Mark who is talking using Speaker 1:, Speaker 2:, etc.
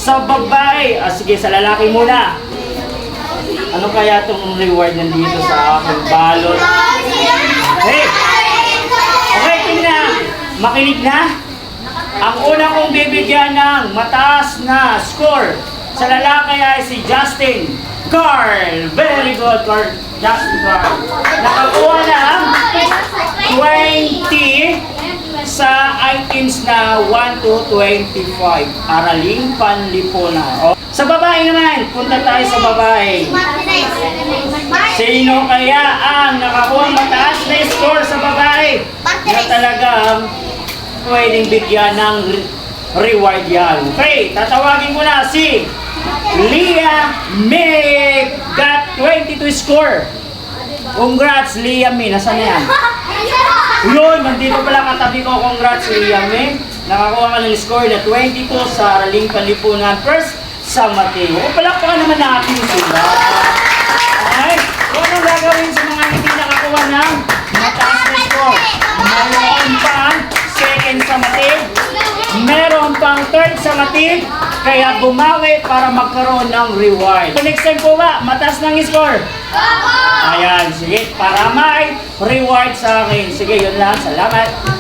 Speaker 1: sa babae. Sige, sa lalaki muna. Ano kaya itong reward nandito sa aking balot? Hey! Okay, tingnan. Makinig na. Ang una kong bibigyan ng mataas na score sa lalaki ay si Justin Carl. Very good, Carl. Justin Carl. Nakakuha ng 20 sa items na 1 to 25. Araling panlipunan. Sa babae naman, punta tayo sa babae. Sino kaya ang nakakuha mataas na score sa babae na talagang pwedeng bigyan ng reward yan? Okay, tatawagin ko na si Leah May. Got 22 score. Congrats, Leah May. Nasaan na yan? Yun, nandito pala katabi ko. Congrats, Leah May. Nakakuha ka ng score na 22 sa Araling Panlipunan. First, sa Mateo. Palakpakan naman natin sila. Okay? Kung anong gagawin sa mga hindi nakakuha ng mataas na score? Mayroon pang second sa Mateo. Meron pang third sa Mateo. Kaya bumawi para magkaroon ng reward. So next time po ba, mataas ng score? Ayan, sige. Para may reward sa akin. Sige, yun lang. Salamat.